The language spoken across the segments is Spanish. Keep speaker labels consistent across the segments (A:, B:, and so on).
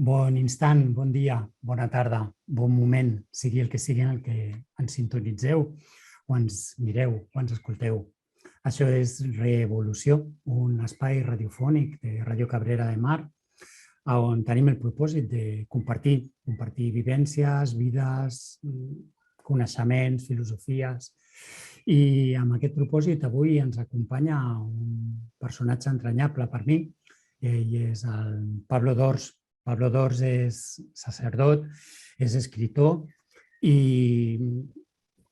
A: Bon instant, bon dia, bona tarda, bon moment, sigui el que sigui en el que ens sintonitzeu o ens mireu o ens escolteu. Això és Revolució, un espai radiofònic de Ràdio Cabrera de Mar, on tenim el propòsit de compartir vivències, vides, coneixements, filosofies. I amb aquest propòsit avui ens acompanya un personatge entranyable per mi. Ell és el Pablo Dors. Pablo Dors és sacerdot, és escritor i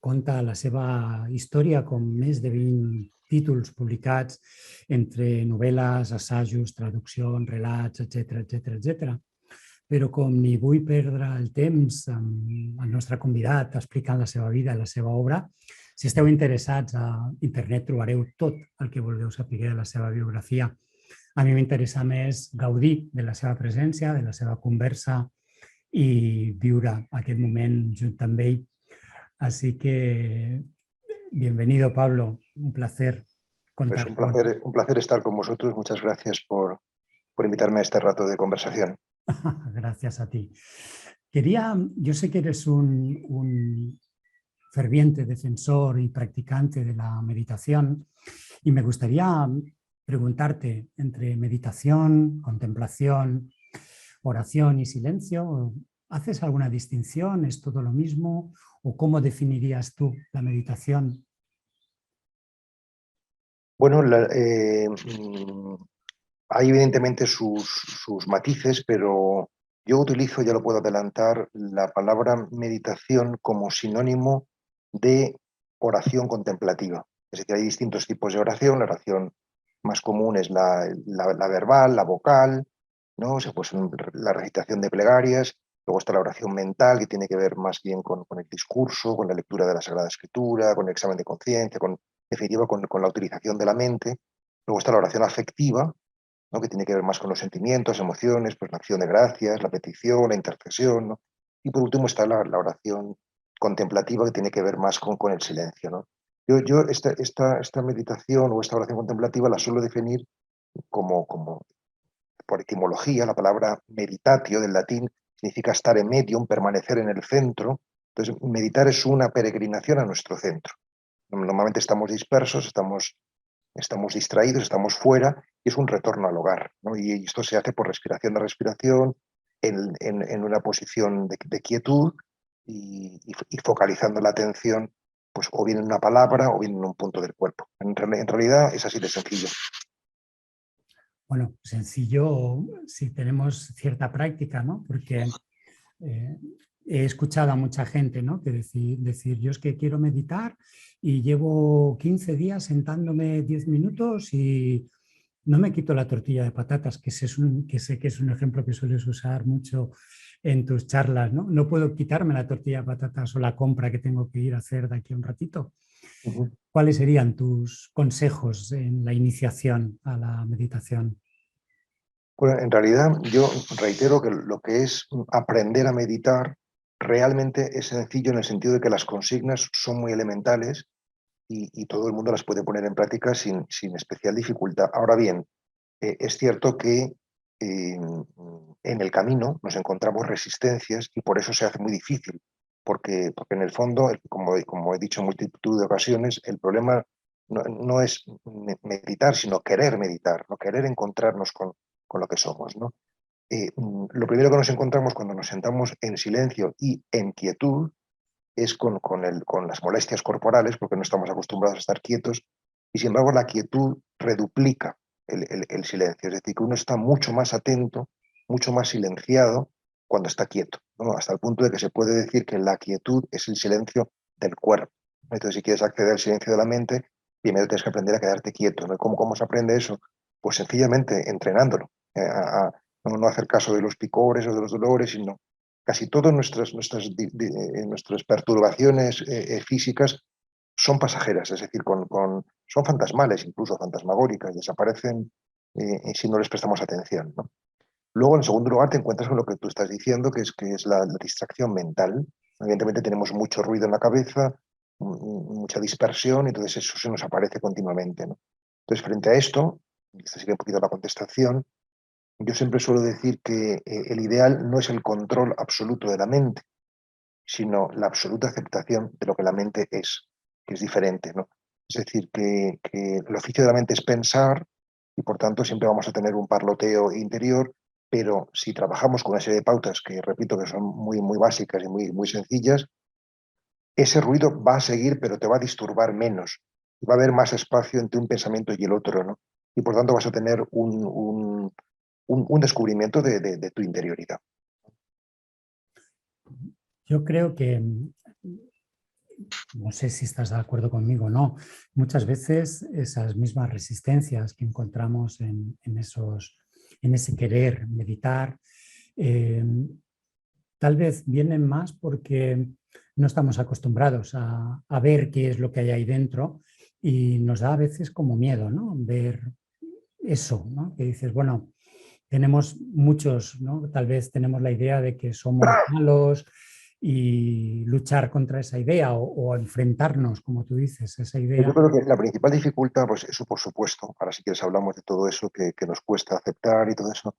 A: conta la seva història com més de 20 títols publicats entre novel·les, assajos, traduccions, relats, etc. Però com ni vull perdre el temps amb el nostre convidat explicant la seva vida i la seva obra, si esteu interessats a internet trobareu tot el que vulgueu saber de la seva biografia. A mi m'interessa més gaudir de la seva presència, de la seva conversa i viure aquest moment junt amb ell. Así que, bienvenido, Pablo. Un placer
B: Pues
A: contar
B: un placer estar con vosotros. Muchas gracias por invitarme a este rato de conversación.
A: Gracias a ti. Yo sé que eres un ferviente defensor y practicante de la meditación y me gustaría preguntarte, entre meditación, contemplación, oración y silencio, ¿haces alguna distinción? ¿Es todo lo mismo? ¿O cómo definirías tú la meditación?
B: Bueno, hay evidentemente sus matices, pero yo utilizo, ya lo puedo adelantar, la palabra meditación como sinónimo de oración contemplativa. Es decir, hay distintos tipos de oración. La oración más común es la verbal, la vocal, ¿no? O sea, pues la recitación de plegarias. Luego está la oración mental, que tiene que ver más bien con el discurso, con la lectura de la Sagrada Escritura, con el examen de conciencia, en definitiva, con la utilización de la mente. Luego está la oración afectiva, ¿no? Que tiene que ver más con los sentimientos, emociones, pues la acción de gracias, la petición, la intercesión, ¿no? Y por último está la oración contemplativa, que tiene que ver más con el silencio, ¿no? Yo esta meditación o esta oración contemplativa la suelo definir como por etimología. La palabra meditatio del latín significa estar en medium, permanecer en el centro. Entonces, meditar es una peregrinación a nuestro centro. Normalmente estamos dispersos, estamos distraídos, estamos fuera, y es un retorno al hogar, ¿no? Y esto se hace por respiración de respiración, en una posición de quietud y focalizando la atención, pues o bien en una palabra o bien en un punto del cuerpo. En realidad es así de sencillo.
A: Bueno, sencillo si tenemos cierta práctica, ¿no? Porque he escuchado a mucha gente, ¿no? Que decir, yo es que quiero meditar y llevo 15 días sentándome 10 minutos y no me quito la tortilla de patatas, que sé que es un ejemplo que sueles usar mucho en tus charlas, ¿no? No puedo quitarme la tortilla de patatas o la compra que tengo que ir a hacer de aquí a un ratito. ¿Cuáles serían tus consejos en la iniciación a la meditación?
B: Bueno, en realidad yo reitero que lo que es aprender a meditar realmente es sencillo, en el sentido de que las consignas son muy elementales y todo el mundo las puede poner en práctica sin especial dificultad. Ahora bien, es cierto que en el camino nos encontramos resistencias y por eso se hace muy difícil, porque en el fondo, como he dicho en multitud de ocasiones, el problema no es meditar, sino querer meditar, no querer encontrarnos con lo que somos, ¿no? Lo primero que nos encontramos cuando nos sentamos en silencio y en quietud es con las molestias corporales, porque no estamos acostumbrados a estar quietos, y sin embargo la quietud reduplica el silencio. Es decir, que uno está mucho más atento, mucho más silenciado cuando está quieto, ¿no? Hasta el punto de que se puede decir que la quietud es el silencio del cuerpo. Entonces, si quieres acceder al silencio de la mente, primero tienes que aprender a quedarte quieto, ¿no? ¿Cómo se aprende eso? Pues sencillamente entrenándolo, no hacer caso de los picores o de los dolores, sino casi todas nuestras perturbaciones físicas son pasajeras, es decir, son fantasmales, incluso fantasmagóricas, desaparecen si no les prestamos atención, ¿no? Luego, en segundo lugar, te encuentras con lo que tú estás diciendo, que es la distracción mental. Evidentemente tenemos mucho ruido en la cabeza, mucha dispersión, y entonces eso se nos aparece continuamente, ¿no? Entonces, frente a esto, y esta sería un poquito la contestación, Yo siempre suelo decir que el ideal no es el control absoluto de la mente, sino la absoluta aceptación de lo que la mente es, que es diferente, ¿no? Es decir, que el oficio de la mente es pensar y por tanto siempre vamos a tener un parloteo interior, pero si trabajamos con una serie de pautas que, repito, que son muy, muy básicas y muy, muy sencillas, ese ruido va a seguir, pero te va a disturbar menos. Y va a haber más espacio entre un pensamiento y el otro, ¿no? Y por tanto vas a tener un descubrimiento de tu interioridad.
A: Yo creo que, no sé si estás de acuerdo conmigo o no, muchas veces esas mismas resistencias que encontramos en ese querer meditar, eh, tal vez vienen más porque no estamos acostumbrados a ver qué es lo que hay ahí dentro y nos da a veces como miedo, ¿no? Ver eso, ¿no? Que dices, bueno, tenemos muchos, ¿no? Tal vez tenemos la idea de que somos malos y luchar contra esa idea o enfrentarnos, como tú dices, a esa
B: Yo
A: idea.
B: creo que la principal dificultad, pues eso por supuesto, ahora si quieres hablamos de todo eso que nos cuesta aceptar y todo eso,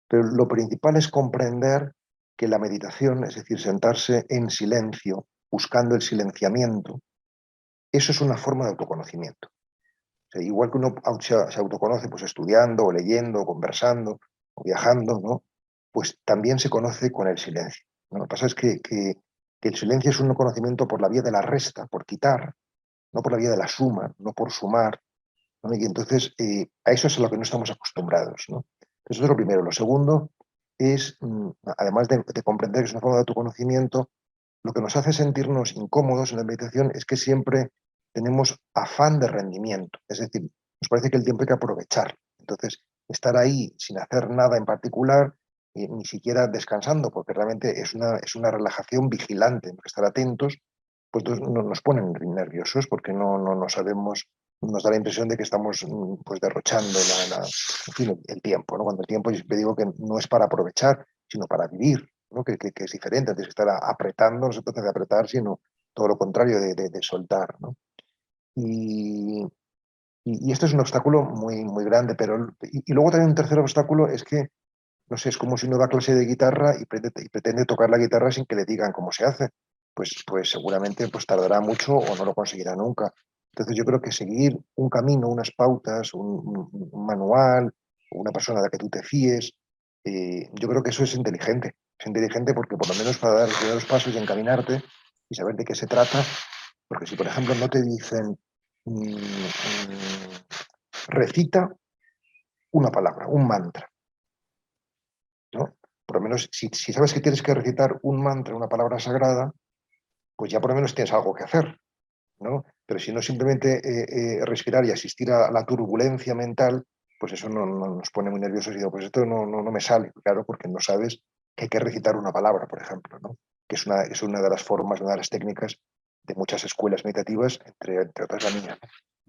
B: pero lo principal es comprender que la meditación, es decir, sentarse en silencio, buscando el silenciamiento, eso es una forma de autoconocimiento. O sea, igual que uno se autoconoce pues estudiando o leyendo o conversando o viajando, ¿no? Pues también se conoce con el silencio, ¿no? Lo que pasa es que el silencio es un conocimiento por la vía de la resta, por quitar, no por la vía de la suma, no por sumar, ¿no? Y entonces a eso es a lo que no estamos acostumbrados, ¿no? Eso es lo primero. Lo segundo es, además de comprender que es una forma de autoconocimiento, lo que nos hace sentirnos incómodos en la meditación es que siempre tenemos afán de rendimiento. Es decir, nos parece que el tiempo hay que aprovechar. Entonces, estar ahí sin hacer nada en particular, ni siquiera descansando, porque realmente es una relajación vigilante, tenemos que estar atentos, pues entonces nos ponen nerviosos porque no sabemos, nos da la impresión de que estamos pues derrochando en fin, el tiempo, ¿no? Cuando el tiempo, yo siempre digo que no es para aprovechar, sino para vivir, ¿no? Que es diferente, tienes que estar apretando, no se trata de apretar, sino todo lo contrario, de soltar, ¿no? Y, y esto es un obstáculo muy, muy grande, pero y luego también un tercer obstáculo es que, no sé, es como si uno da clase de guitarra y pretende tocar la guitarra sin que le digan cómo se hace. Pues seguramente pues tardará mucho o no lo conseguirá nunca. Entonces yo creo que seguir un camino, unas pautas, un manual, una persona de la que tú te fíes, yo creo que eso es inteligente. Es inteligente porque por lo menos para dar los primeros pasos y encaminarte y saber de qué se trata, porque si por ejemplo no te dicen recita una palabra, un mantra, ¿no? Por lo menos, si sabes que tienes que recitar un mantra, una palabra sagrada, pues ya por lo menos tienes algo que hacer, ¿no? Pero si no simplemente respirar y asistir a la turbulencia mental, pues eso no nos pone muy nerviosos y digo, pues esto no me sale, claro, porque no sabes que hay que recitar una palabra, por ejemplo, ¿no? Que es una de las formas, una de las técnicas de muchas escuelas meditativas, entre otras la mía,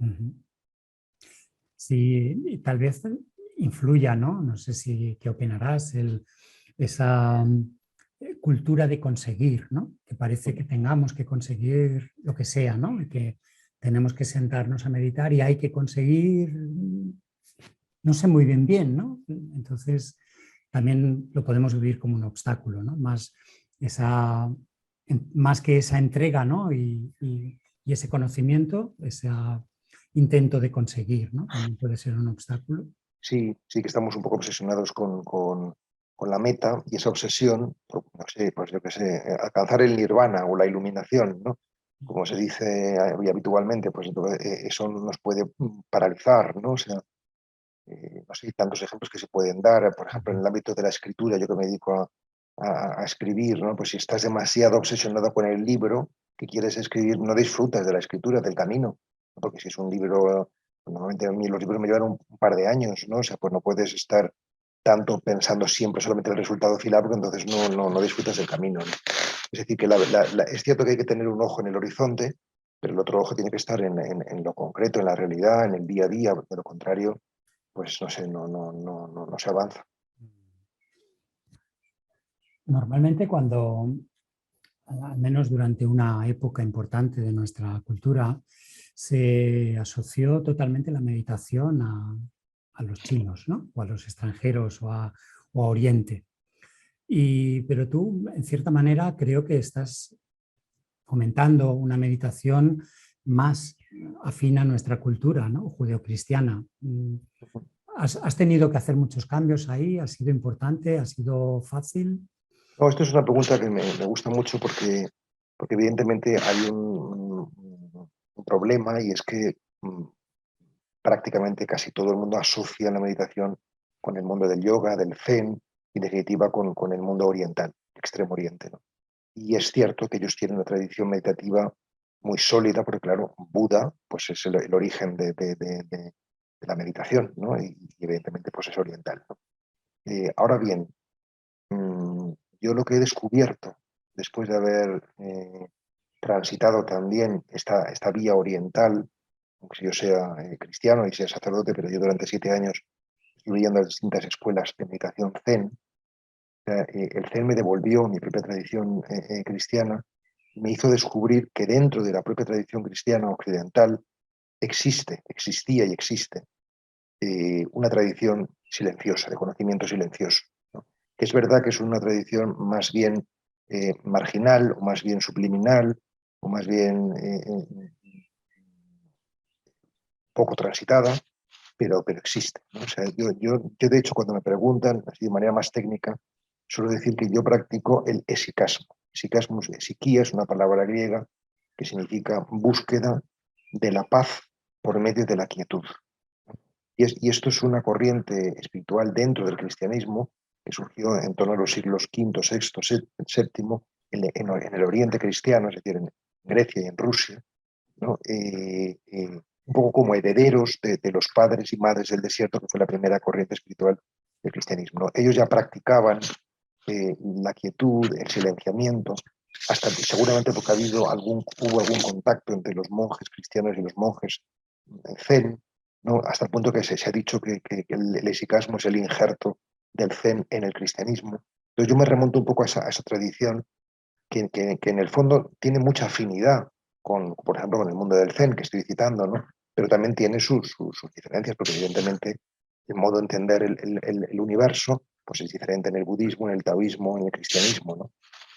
A: Uh -huh. Sí, y tal vez influya, ¿no? No sé si qué opinarás, esa cultura de conseguir, ¿no? Que parece que tengamos que conseguir lo que sea, ¿no? Y que tenemos que sentarnos a meditar y hay que conseguir, no sé muy bien, ¿no? Entonces, también lo podemos vivir como un obstáculo, ¿no? Más que esa entrega, ¿no? Y ese conocimiento, ese intento de conseguir, ¿no? También puede ser un obstáculo.
B: Sí, sí que estamos un poco obsesionados con la meta y esa obsesión, no sé, pues yo qué sé, alcanzar el nirvana o la iluminación, ¿no? Como se dice hoy habitualmente, pues entonces, eso nos puede paralizar, ¿no? O sea, no sé, hay tantos ejemplos que se pueden dar, por ejemplo, en el ámbito de la escritura, yo que me dedico a escribir, ¿no? Pues si estás demasiado obsesionado con el libro que quieres escribir, no disfrutas de la escritura, del camino, ¿no? Porque si es un libro, normalmente a mí los libros me llevan un par de años, ¿no? O sea, pues no puedes estar tanto pensando siempre solamente en el resultado final, porque entonces no disfrutas del camino, ¿no? Es decir, que es cierto que hay que tener un ojo en el horizonte, pero el otro ojo tiene que estar en lo concreto, en la realidad, en el día a día, de lo contrario, pues no sé, no se avanza.
A: Normalmente cuando, al menos durante una época importante de nuestra cultura, se asoció totalmente la meditación a los chinos, ¿no? O a los extranjeros o a Oriente. Pero tú, en cierta manera, creo que estás fomentando una meditación más afín a nuestra cultura, ¿no? Judeocristiana. ¿Has tenido que hacer muchos cambios ahí? ¿Ha sido importante? ¿Ha sido fácil?
B: No, esto es una pregunta que me gusta mucho porque evidentemente hay un problema, y es que prácticamente casi todo el mundo asocia la meditación con el mundo del yoga, del zen, y en definitiva con el mundo oriental, extremo oriente, ¿no? Y es cierto que ellos tienen una tradición meditativa muy sólida, porque claro, Buda pues es el origen de la meditación, ¿no? Y evidentemente pues es oriental, ¿no? Ahora bien, yo lo que he descubierto después de haber transitado también esta vía oriental, aunque yo sea cristiano y sea sacerdote, pero yo durante 7 años estuve yendo a distintas escuelas de meditación zen. El zen me devolvió mi propia tradición cristiana y me hizo descubrir que dentro de la propia tradición cristiana occidental existía y existe una tradición silenciosa, de conocimiento silencioso, ¿no? Que es verdad que es una tradición más bien marginal, o más bien subliminal, o más bien poco transitada, pero existe, ¿no? O sea, yo, de hecho, cuando me preguntan, así de manera más técnica, suelo decir que yo practico el esicasmo. Esiquía es una palabra griega que significa búsqueda de la paz por medio de la quietud. Y esto es una corriente espiritual dentro del cristianismo que surgió en torno a los siglos V, VI, VII, en el Oriente cristiano, es decir, en Grecia y en Rusia, ¿no? Un poco como herederos de los padres y madres del desierto, que fue la primera corriente espiritual del cristianismo, ¿no? Ellos ya practicaban la quietud, el silenciamiento, hasta seguramente porque hubo algún contacto entre los monjes cristianos y los monjes zen, ¿no? Hasta el punto que se ha dicho que el esicasmo es el injerto del zen en el cristianismo. Entonces yo me remonto un poco a esa tradición que en el fondo tiene mucha afinidad por ejemplo, con el mundo del zen que estoy citando, ¿no? Pero también tiene sus diferencias, porque evidentemente el modo de entender el universo pues es diferente en el budismo, en el taoísmo, en el cristianismo, ¿no?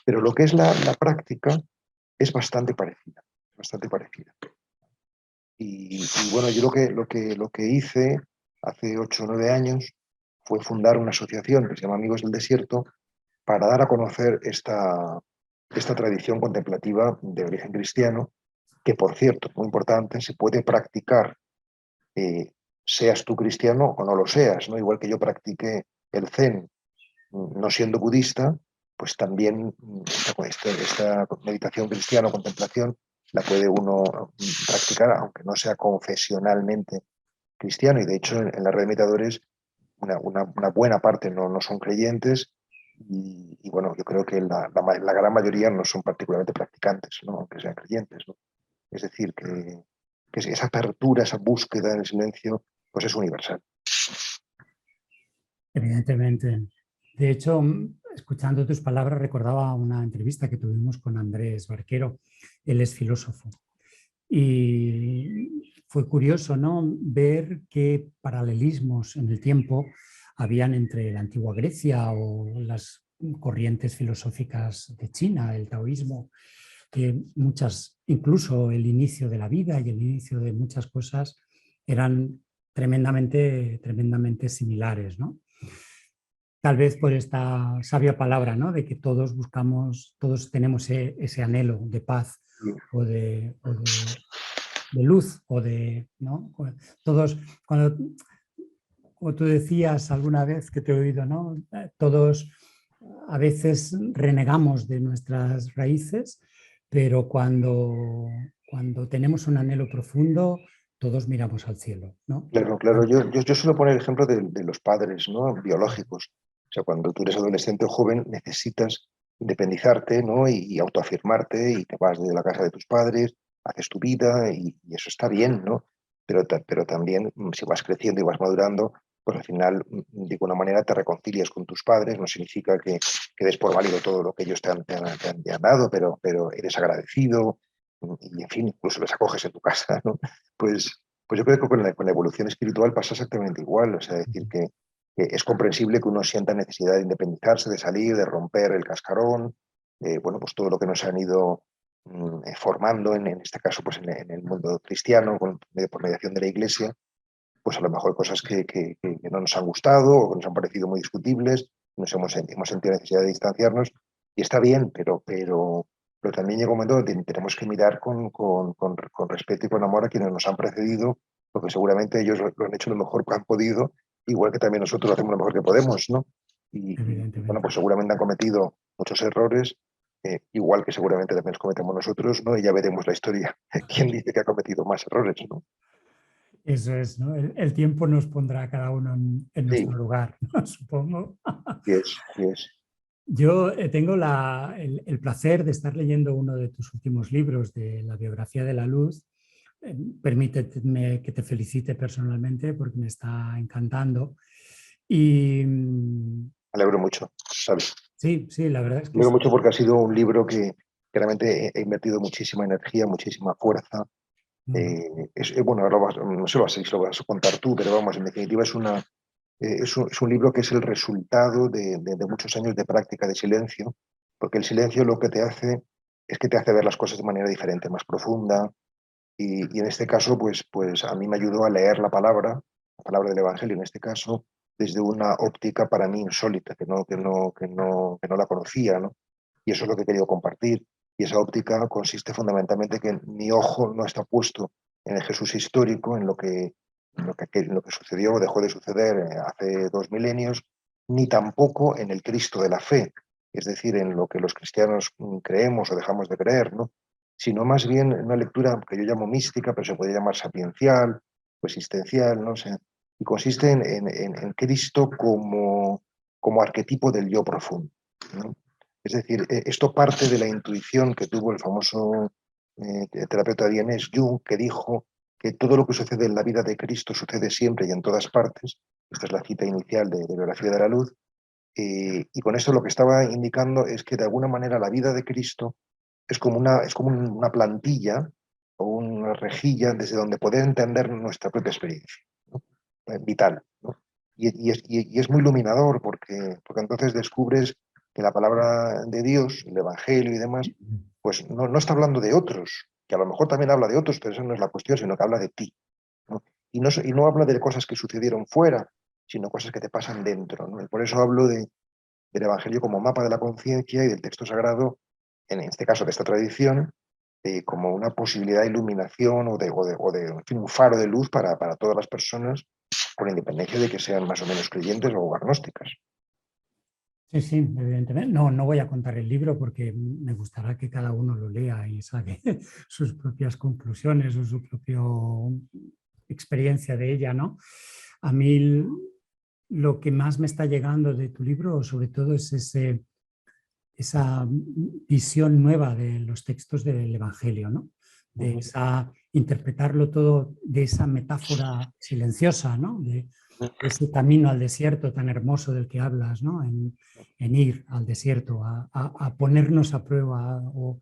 B: Pero lo que es la práctica es bastante parecida, bastante parecida. Y bueno, yo lo que hice hace 8 o 9 años fue fundar una asociación que se llama Amigos del Desierto para dar a conocer esta tradición contemplativa de origen cristiano, que por cierto, muy importante, se puede practicar, seas tú cristiano o no lo seas, ¿no? Igual que yo practiqué el zen no siendo budista, pues también esta meditación cristiana o contemplación la puede uno practicar aunque no sea confesionalmente cristiano. Y de hecho en la red de meditadores una buena parte no son creyentes, y bueno, yo creo que la gran mayoría no son particularmente practicantes, ¿no? Aunque sean creyentes, ¿no? Es decir, que esa apertura, esa búsqueda en el silencio, pues es universal.
A: Evidentemente. De hecho, escuchando tus palabras, recordaba una entrevista que tuvimos con Andrés Barquero. Él es filósofo. Y fue curioso, ¿no?, ver qué paralelismos en el tiempo habían entre la antigua Grecia o las corrientes filosóficas de China, el taoísmo, que muchas, incluso el inicio de la vida y el inicio de muchas cosas eran tremendamente similares, ¿no? Tal vez por esta sabia palabra, ¿no?, de que todos buscamos, todos tenemos ese anhelo de paz o de luz, o de, ¿no? Todos, como tú decías alguna vez que te he oído, ¿no?, todos a veces renegamos de nuestras raíces, pero cuando tenemos un anhelo profundo, todos miramos al cielo, ¿no?
B: Claro, claro. Yo suelo poner el ejemplo de los padres, ¿no?, biológicos. O sea, cuando tú eres adolescente o joven necesitas independizarte, ¿no?, y autoafirmarte, y te vas de la casa de tus padres, haces tu vida, y eso está bien, ¿no? Pero también, si vas creciendo y vas madurando, pues al final, de alguna manera, te reconcilias con tus padres. No significa que des por válido todo lo que ellos te han dado, pero eres agradecido, y en fin, incluso les acoges en tu casa, ¿no? Pues Pues yo creo que con la evolución espiritual pasa exactamente igual. O sea, decir que es comprensible que uno sienta necesidad de independizarse, de salir, de romper el cascarón, bueno, pues todo lo que nos han ido formando, en este caso, pues en el mundo cristiano, por mediación de la Iglesia, pues a lo mejor cosas que no nos han gustado o que nos han parecido muy discutibles, hemos sentido necesidad de distanciarnos, y está bien, pero también llega un momento donde tenemos que mirar con respeto y con amor a quienes nos han precedido, porque seguramente ellos lo han hecho lo mejor que han podido, igual que también nosotros lo hacemos lo mejor que podemos, ¿no? Y bueno,
A: evidentemente.
B: pues seguramente han cometido muchos errores, igual que seguramente también los cometemos nosotros, ¿no? Y ya veremos la historia, quién dice que ha cometido más errores, ¿no?
A: Eso es, ¿no? El tiempo nos pondrá a cada uno en
B: Sí,
A: nuestro lugar, ¿no? Supongo.
B: y es.
A: Yo tengo el placer de estar leyendo uno de tus últimos libros, de la biografía de la luz. Permíteme que te felicite personalmente porque me está encantando. Y
B: Me alegro mucho, ¿sabes?
A: sí, sí, la verdad es
B: Me
A: que
B: alegro
A: sí.
B: mucho porque ha sido un libro que realmente he invertido muchísima energía, muchísima fuerza.
A: Ujú.
B: Bueno, ahora no sé si lo vas a contar tú, pero vamos, en definitiva es un libro que es el resultado de muchos años de práctica de silencio, porque el silencio lo que te hace es que te hace ver las cosas de manera diferente, más profunda, y en este caso, pues a mí me ayudó a leer la palabra del Evangelio en este caso, desde una óptica para mí insólita, que no la conocía, ¿no? Y eso es lo que he querido compartir. Y esa óptica consiste fundamentalmente que mi ojo no está puesto en el Jesús histórico, en lo que sucedió o dejó de suceder hace 2 milenios, ni tampoco en el Cristo de la fe, es decir, en lo que los cristianos creemos o dejamos de creer, ¿no? Sino más bien una lectura que yo llamo mística, pero se puede llamar sapiencial o existencial, no sé, y consiste en Cristo como arquetipo del yo profundo, ¿no? Es decir, esto parte de la intuición que tuvo el famoso terapeuta vienés Jung, que dijo que todo lo que sucede en la vida de Cristo sucede siempre y en todas partes. Esta es la cita inicial de Biografía de la Luz. Y con esto lo que estaba indicando es que de alguna manera la vida de Cristo es como una plantilla o una rejilla desde donde poder entender nuestra propia experiencia, ¿no? Vital, ¿no? Y es muy iluminador porque entonces descubres que la palabra de Dios, el Evangelio y demás, pues no está hablando de otros, que a lo mejor también habla de otros, pero eso no es la cuestión, sino que habla de ti, ¿no? Y no habla de cosas que sucedieron fuera, sino cosas que te pasan dentro, ¿no? Y por eso hablo del Evangelio como mapa de la conciencia y del texto sagrado, en este caso de esta tradición, como una posibilidad de iluminación en fin, un faro de luz para todas las personas, con independencia de que sean más o menos creyentes o agnósticas.
A: Sí, sí, evidentemente. No, no voy a contar el libro porque me gustará que cada uno lo lea y saque sus propias conclusiones o su propia experiencia de ella, ¿no? A mí lo que más me está llegando de tu libro, sobre todo, es esa visión nueva de los textos del Evangelio, ¿no? De esa, interpretarlo todo de esa metáfora silenciosa, ¿no? De ese camino al desierto tan hermoso del que hablas, ¿no? En ir al desierto, a ponernos a prueba o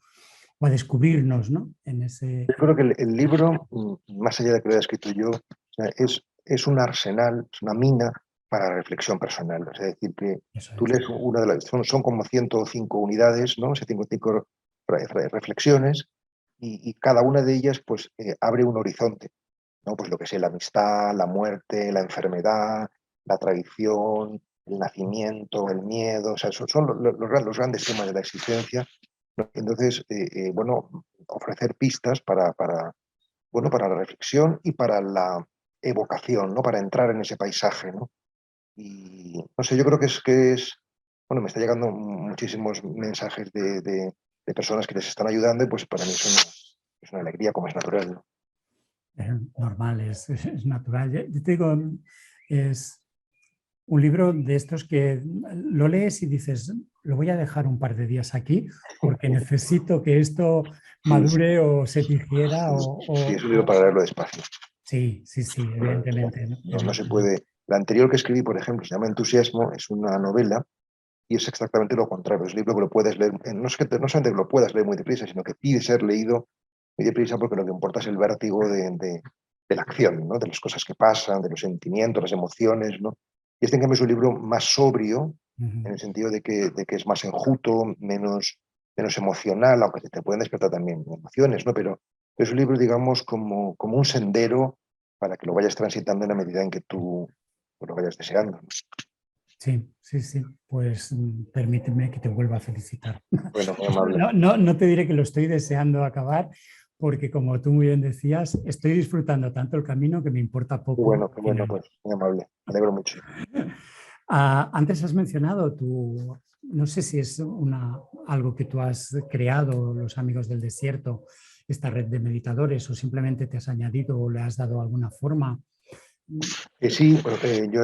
A: a descubrirnos, ¿no? En ese...
B: Yo creo que el libro, más allá de que lo haya escrito yo, o sea, es un arsenal, es una mina para la reflexión personal. O sea, es decir, que
A: Eso
B: tú
A: es.
B: lees una de las, son como 105 unidades, ¿no? 105 reflexiones, y cada una de ellas pues abre un horizonte, ¿no? Pues lo que sea, la amistad, la muerte, la enfermedad, la tradición, el nacimiento, el miedo, o sea, son los grandes temas de la existencia, ¿no? Entonces, bueno, ofrecer pistas bueno, para la reflexión y para la evocación, ¿no? Para entrar en ese paisaje, ¿no? Y no sé, yo creo bueno, me está llegando muchísimos mensajes de personas que les están ayudando, y pues para mí es una alegría, como es natural, ¿no?
A: Es normal, es natural. Yo te digo, es un libro de estos que lo lees y dices, lo voy a dejar un par de días aquí porque necesito que esto
B: Sí, sí,
A: madure o se digiera
B: sí, es un libro para leerlo despacio.
A: Sí, sí, sí, evidentemente, ¿no?
B: No se
A: Evidentemente.
B: puede. La anterior que escribí, por ejemplo, se llama Entusiasmo, es una novela y es exactamente lo contrario. Es un libro que lo puedes leer, no es que no solamente que lo puedas leer muy deprisa, sino que pide ser leído muy deprisa, porque lo que importa es el vértigo de la acción, ¿no? De las cosas que pasan, de los sentimientos, las emociones, ¿no? Y en cambio es un libro más sobrio, en el sentido de que es más enjuto, menos emocional, aunque te pueden despertar también emociones, ¿no? Pero es un libro, digamos, como un sendero para que lo vayas transitando en la medida en que tú lo vayas deseando, ¿no?
A: Sí, sí, sí. Pues permíteme que te vuelva a felicitar.
B: Bueno, muy amable.
A: No te diré que lo estoy deseando acabar, porque como tú muy bien decías, estoy disfrutando tanto el camino que me importa poco
B: Qué bueno,
A: finalizar.
B: pues muy amable. Me alegro mucho.
A: Antes has mencionado tu, no sé si es algo que tú has creado, los Amigos del Desierto, esta red de meditadores, o simplemente te has añadido o le has dado alguna forma.
B: Sí,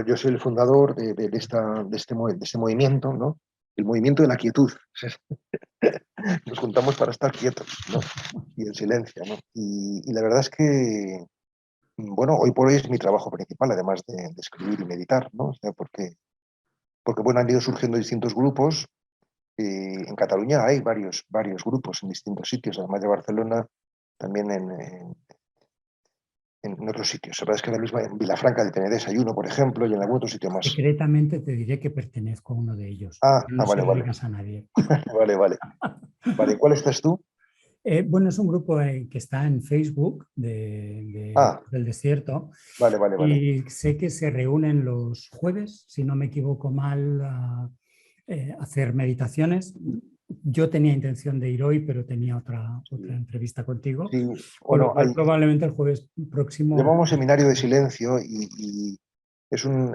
B: yo soy el fundador de este movimiento, ¿no? El movimiento de la quietud. Nos juntamos para estar quietos, ¿no? Y en silencio, ¿no? Y la verdad es que, bueno, hoy por hoy es mi trabajo principal, además de escribir y meditar, ¿no? O sea, porque bueno, han ido surgiendo distintos grupos. En Cataluña hay varios grupos en distintos sitios, además de Barcelona, también en otros sitios. La verdad es que ahora mismo en Vilafranca de Penedès hay uno, por ejemplo, y en algún otro sitio más.
A: Secretamente te diré que pertenezco a uno de ellos. No se
B: Vale,
A: lo
B: vale,
A: digas a nadie.
B: vale, vale. Vale, ¿cuál estás tú?
A: Bueno, es un grupo que está en Facebook
B: Ah,
A: del desierto
B: vale, vale, vale.
A: y sé que se reúnen los jueves, si no me equivoco mal, a hacer meditaciones. Yo tenía intención de ir hoy, pero tenía otra
B: Sí,
A: entrevista contigo,
B: sí,
A: con lo
B: bueno,
A: cual probablemente el jueves próximo.
B: llamamos Seminario de Silencio y es una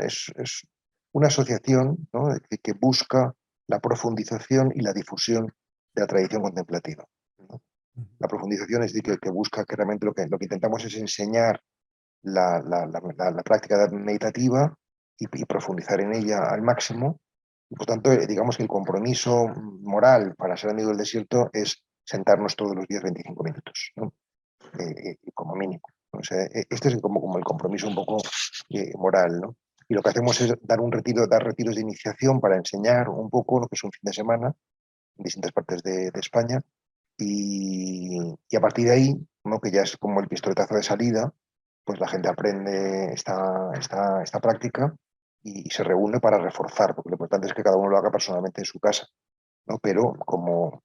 B: asociación, ¿no? Que busca la profundización y la difusión de la tradición contemplativa, ¿no? La profundización es decir, que busca que realmente lo que intentamos es enseñar la práctica meditativa y profundizar en ella al máximo. Y por tanto, digamos que el compromiso moral para ser amigo del desierto es sentarnos todos los días 25 minutos, ¿no? Como mínimo. O sea, este es como el compromiso un poco moral, ¿no? Y lo que hacemos es dar retiros de iniciación para enseñar un poco lo que es un fin de semana en distintas partes de España y a partir de ahí, ¿no? Que ya es como el pistoletazo de salida, pues la gente aprende esta práctica y se reúne para reforzar, porque lo importante es que cada uno lo haga personalmente en su casa, ¿no? Pero como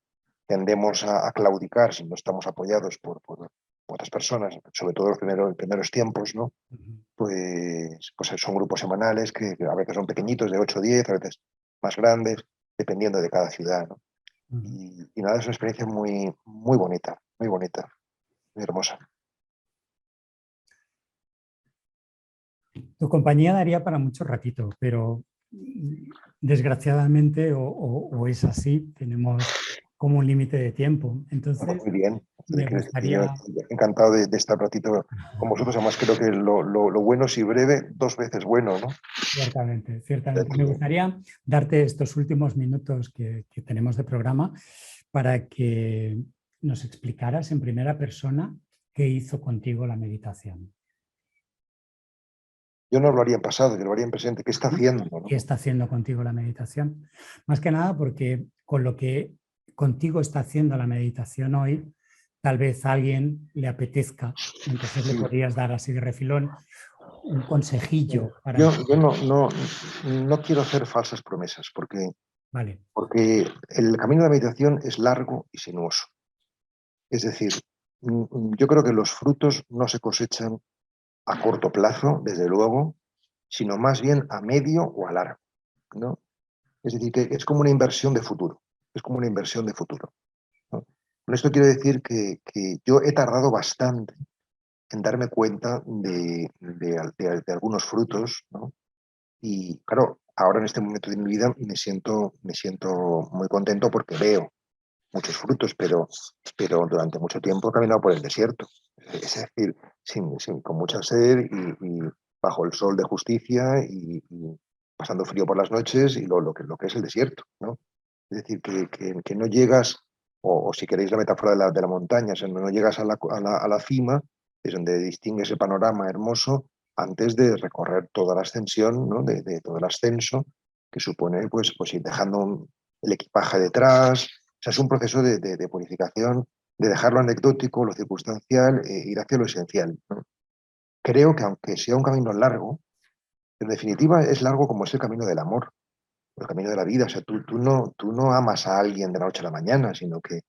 B: tendemos a claudicar si no estamos apoyados por otras personas, sobre todo en los primeros tiempos, ¿no? Pues son grupos semanales que a veces son pequeñitos, de 8 o 10, a veces más grandes, dependiendo de cada ciudad, ¿no? Y nada, es una experiencia muy bonita, muy hermosa.
A: Tu compañía daría para mucho ratito, pero desgraciadamente o es así, tenemos como un límite de tiempo.
B: Pues
A: Entonces,
B: muy bien.
A: me
B: Yo
A: gustaría,
B: encantado de estar un ratito con vosotros. Además, creo que lo bueno, si breve, dos veces bueno, ¿no?
A: ciertamente, ciertamente, me gustaría darte estos últimos minutos que tenemos de programa para que nos explicaras en primera persona qué hizo contigo la meditación.
B: Yo no lo haría en pasado, yo lo haría en presente. ¿Qué está haciendo,
A: ¿Qué
B: no?
A: está haciendo contigo la meditación? Más que nada porque con lo que contigo está haciendo la meditación hoy, tal vez a alguien le apetezca, entonces le
B: Sí.
A: podrías dar así de refilón un consejillo para
B: Yo
A: empezar.
B: no quiero hacer falsas promesas,
A: Vale,
B: porque el camino de la meditación es largo y sinuoso. Es decir, yo creo que los frutos no se cosechan a corto plazo, desde luego, sino más bien a medio o a largo, ¿no? Es decir, que es como una inversión de futuro, es como una inversión de futuro, ¿no? Con esto quiero decir que yo he tardado bastante en darme cuenta de algunos frutos, ¿no? Y claro, ahora en este momento de mi vida me siento muy contento porque veo muchos frutos, pero durante mucho tiempo he caminado por el desierto. Es decir, con mucha sed y bajo el sol de justicia y pasando frío por las noches y lo que es el desierto, ¿no? Es decir, que no llegas, o si queréis la metáfora de la montaña, o sea, no llegas a la cima, es donde distingues el panorama hermoso antes de recorrer toda la ascensión, ¿no? De todo el ascenso que supone pues ir dejando el equipaje detrás. O sea, es un proceso de purificación, de dejar lo anecdótico, lo circunstancial, ir hacia lo esencial, ¿no? creo que aunque sea un camino largo, en definitiva es largo como es el camino del amor, el camino de la vida. O sea, tú no amas a alguien de la noche a la mañana, sino que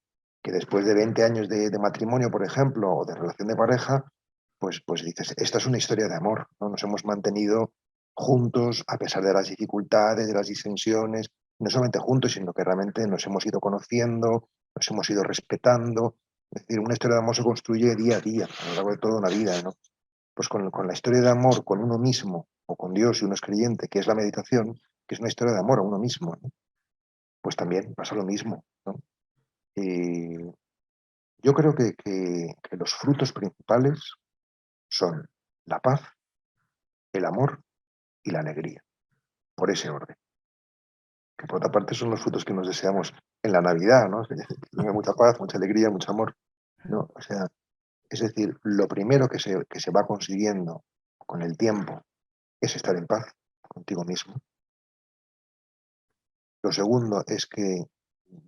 B: después de 20 años de matrimonio, por ejemplo, o de relación de pareja, pues dices, esta es una historia de amor, ¿no? Nos hemos mantenido juntos a pesar de las dificultades, de las disensiones, no solamente juntos, sino que realmente nos hemos ido conociendo, nos hemos ido respetando. Es decir, una historia de amor se construye día a día, a lo largo de toda una vida, ¿no? Pues con la historia de amor con uno mismo o con Dios, si uno es creyente, que es la meditación, que es una historia de amor a uno mismo, ¿no? Pues también pasa lo mismo, ¿no? Y yo creo que los frutos principales son la paz, el amor y la alegría, por ese orden. Que por otra parte son los frutos que nos deseamos en la Navidad, ¿no? Que tenga mucha paz, mucha alegría, mucho amor, ¿no? O sea, es decir, lo primero que se va consiguiendo con el tiempo es estar en paz contigo mismo. Lo segundo es que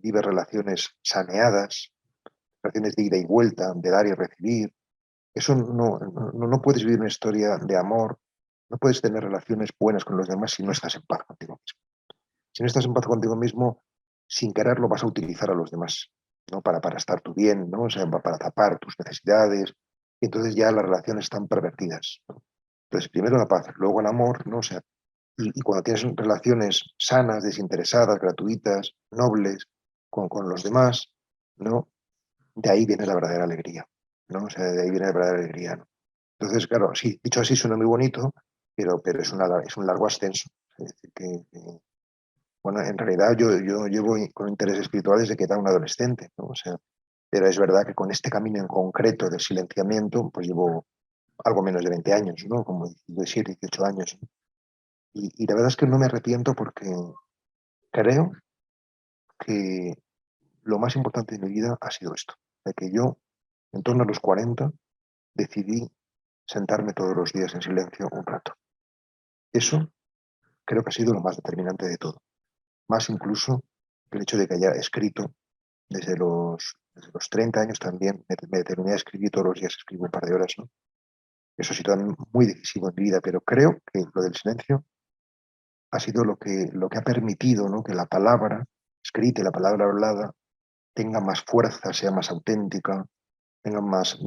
B: vive relaciones saneadas, relaciones de ida y vuelta, de dar y recibir. Eso no puedes vivir una historia de amor, no puedes tener relaciones buenas con los demás si no estás en paz contigo mismo. Si no estás en paz contigo mismo, sin quererlo vas a utilizar a los demás, ¿no? Para estar tú bien, ¿no? O sea, para tapar tus necesidades. Y entonces ya las relaciones están pervertidas, ¿no? Entonces, primero la paz, luego el amor, ¿no? O sea, y cuando tienes relaciones sanas, desinteresadas, gratuitas, nobles con los demás, ¿no? De ahí viene la verdadera alegría, ¿no? O sea, de ahí viene la verdadera alegría, ¿no? Entonces, claro, sí, dicho así suena muy bonito, pero es un largo ascenso. Es decir, bueno, en realidad yo llevo con intereses espirituales desde que era un adolescente, ¿no? O sea, pero es verdad que con este camino en concreto del silenciamiento, pues llevo algo menos de 20 años, ¿no? Como 17, 18 años, ¿no? Y la verdad es que no me arrepiento porque creo que lo más importante de mi vida ha sido esto, de que yo, en torno a los 40, decidí sentarme todos los días en silencio un rato. Eso creo que ha sido lo más determinante de todo, más incluso que el hecho de que haya escrito desde los 30 años también, me determiné a escribir todos los días, escribo un par de horas, ¿no? Eso ha sido también muy decisivo en mi vida, pero creo que lo del silencio ha sido lo que ha permitido, ¿no? Que la palabra escrita y la palabra hablada tenga más fuerza, sea más auténtica, tenga más,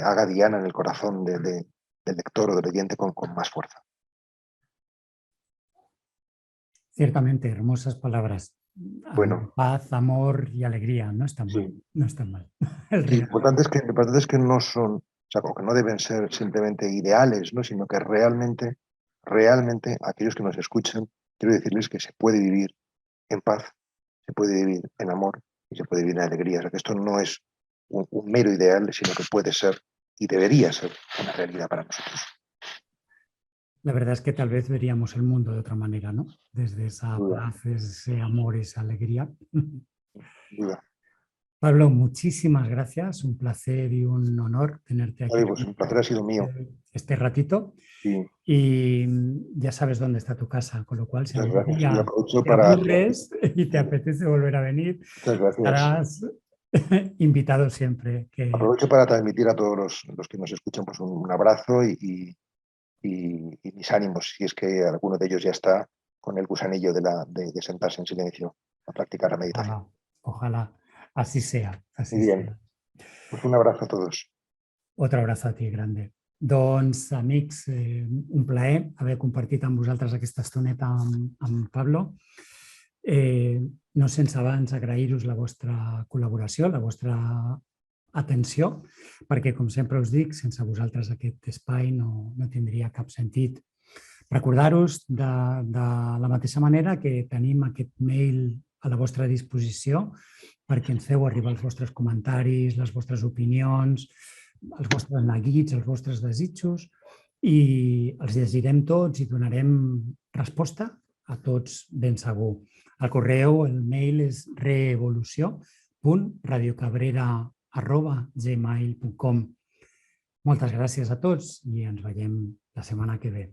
B: haga diana en el corazón del lector o del oyente con más fuerza.
A: Ciertamente, hermosas palabras.
B: Bueno,
A: Paz, amor y alegría. No están mal,
B: sí.
A: no están mal. El
B: Sí,
A: regalo.
B: lo importante es que no son, o sea, como que no deben ser simplemente ideales, ¿no? Sino que realmente aquellos que nos escuchan, quiero decirles que se puede vivir en paz, se puede vivir en amor y se puede vivir en alegría. O sea, que esto no es un mero ideal, sino que puede ser y debería ser una realidad para nosotros.
A: La verdad es que tal vez veríamos el mundo de otra manera, ¿no? Desde esa
B: Sin duda,
A: paz, ese amor, esa alegría.
B: sin duda.
A: Pablo, muchísimas gracias. Un placer y un honor tenerte aquí
B: Oye, pues un placer ha sido mío.
A: este ratito.
B: Sí,
A: Y ya sabes dónde está tu casa, con lo cual si
B: muchas
A: algún
B: gracias. Y
A: día
B: aprovecho
A: te
B: para...
A: aburres y te
B: Sí,
A: apetece volver a venir,
B: muchas gracias.
A: estarás invitado siempre. Que...
B: Aprovecho para transmitir a todos los que nos escuchan pues un abrazo y mis ánimos, si es que alguno de ellos ya está con el gusanillo de sentarse en silencio a practicar la meditación.
A: Ojalá, ojalá así sea,
B: Muy
A: así
B: bien,
A: sea.
B: pues un abrazo a todos.
A: Otro abrazo a ti, grande. Doncs, amics, un plaer haver compartit amb vosaltres aquesta estoneta amb Pablo. No sense abans agrair-vos la vostra col·laboració, la vostra atenció, perquè, com sempre us dic, sense vosaltres aquest espai no tindria cap sentit. Recordar-vos de la mateixa manera que tenim aquest mail a la vostra disposició perquè ens feu arribar els vostres comentaris, les vostres opinions, els vostres neguits, els vostres desitjos i els llegirem tots i donarem resposta a tots ben segur. El correu, el mail és reevolució.radiocabrera@gmail.com. Moltes gràcies a tots i ens veiem la setmana que ve.